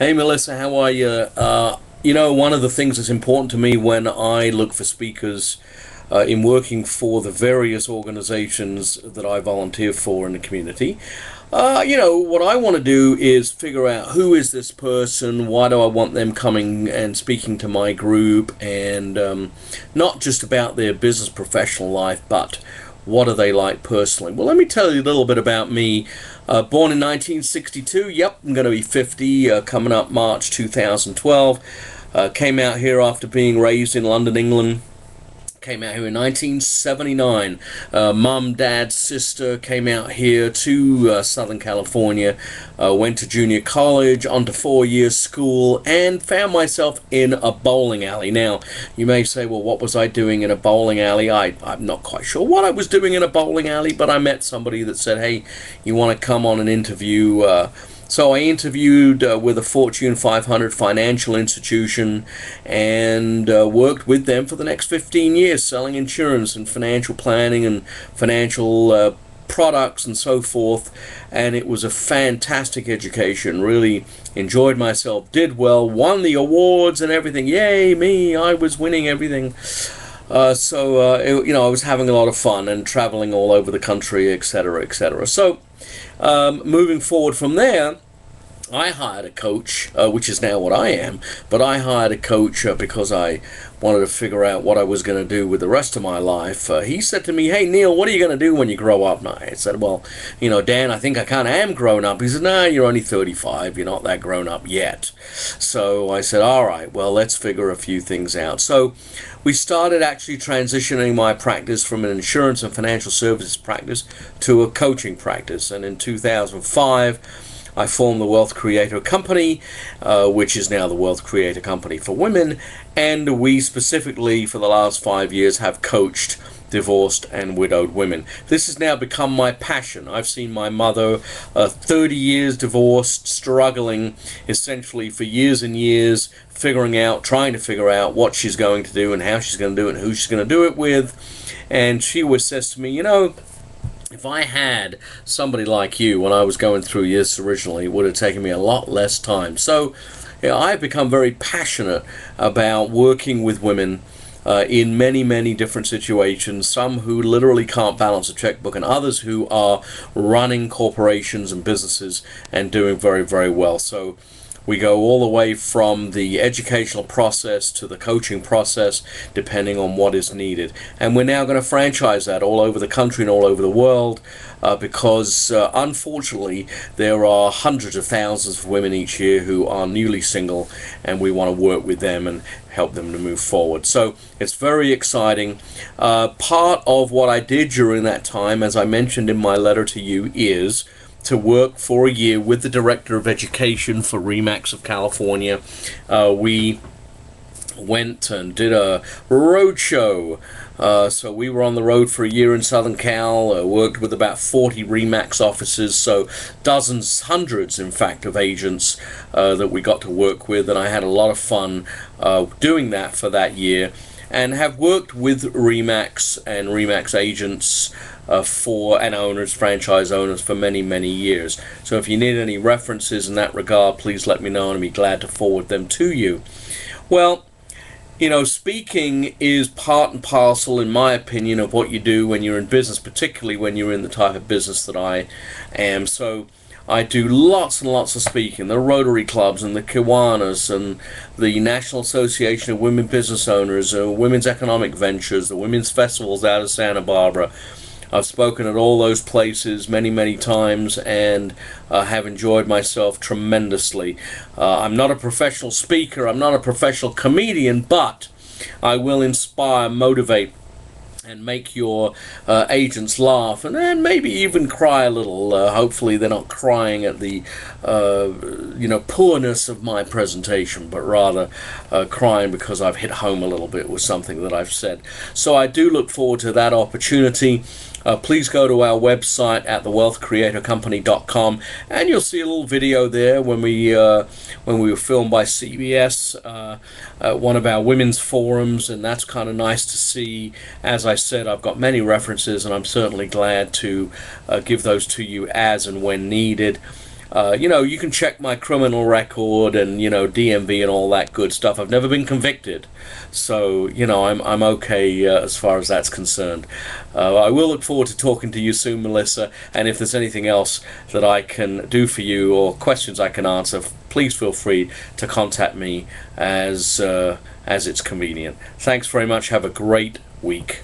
Hey Melissa, how are you? One of the things that's important to me when I look for speakers in working for the various organizations that I volunteer for in the community, what I want to do is figure out who is this person, why do I want them coming and speaking to my group, and not just about their business professional life, but what are they like personally? Well, let me tell you a little bit about me. Born in 1962, yep, I'm going to be 50 coming up March 2012. Came out here after being raised in London, England. Came out here in 1979. Mum, dad, sister came out here to Southern California. Went to junior college, on to 4 years school, and found myself in a bowling alley. Now, you may say, well, what was I doing in a bowling alley? I'm not quite sure what I was doing in a bowling alley, but I met somebody that said, hey, you want to come on an interview? So I interviewed with a Fortune 500 financial institution and worked with them for the next 15 years selling insurance and financial planning and financial products and so forth. And it was a fantastic education. Really enjoyed myself, did well, won the awards and everything. Yay, me, I was winning everything. I was having a lot of fun and traveling all over the country, etc., etc. So, moving forward from there, I hired a coach, which is now what I am, but I hired a coach because I wanted to figure out what I was going to do with the rest of my life. He said to me, hey, Neil, what are you going to do when you grow up? And I said, well, Dan, I think I kind of am grown up. He said, no, you're only 35. You're not that grown up yet. So I said, all right, well, let's figure a few things out. So we started actually transitioning my practice from an insurance and financial services practice to a coaching practice. And in 2005, I formed the Wealth Creator Company, which is now the Wealth Creator Company for Women, and we specifically for the last 5 years have coached divorced and widowed women. This has now become my passion. I've seen my mother, 30 years divorced, struggling essentially for years and years, trying to figure out what she's going to do and how she's going to do it and who she's going to do it with. And she always says to me, if I had somebody like you when I was going through this originally, it would have taken me a lot less time. So, I've become very passionate about working with women in many, many different situations, some who literally can't balance a checkbook and others who are running corporations and businesses and doing very, very well. So we go all the way from the educational process to the coaching process, depending on what is needed. And we're now going to franchise that all over the country and all over the world because, unfortunately, there are hundreds of thousands of women each year who are newly single, and we want to work with them and help them to move forward. So it's very exciting. Part of what I did during that time, as I mentioned in my letter to you, is to work for a year with the Director of Education for RE/MAX of California. We went and did a road show. So we were on the road for a year in Southern Cal, worked with about 40 RE/MAX offices, so dozens, hundreds in fact, of agents that we got to work with, and I had a lot of fun doing that for that year, and have worked with RE/MAX and RE/MAX agents and owners, franchise owners, for many, many years. So if you need any references in that regard, please let me know and I'll be glad to forward them to you. Well, speaking is part and parcel, in my opinion, of what you do when you're in business, particularly when you're in the type of business that I am. So I do lots and lots of speaking, the Rotary Clubs and the Kiwanis and the National Association of Women Business Owners, Women's Economic Ventures, the Women's Festivals out of Santa Barbara. I've spoken at all those places many, many times and have enjoyed myself tremendously. I'm not a professional speaker, I'm not a professional comedian, but I will inspire, motivate, and make your agents laugh and then maybe even cry a little. Hopefully they're not crying at the poorness of my presentation, but rather crying because I've hit home a little bit with something that I've said. So I do look forward to that opportunity. Please go to our website at thewealthcreatorcompany.com and you'll see a little video there when we were filmed by CBS at one of our women's forums, and that's kind of nice to see. As I said, I've got many references and I'm certainly glad to give those to you as and when needed. You know, you can check my criminal record and, you know, DMV and all that good stuff. I've never been convicted, so, you know, I'm okay as far as that's concerned. I will look forward to talking to you soon, Melissa, and if there's anything else that I can do for you or questions I can answer, please feel free to contact me as it's convenient. Thanks very much. Have a great week.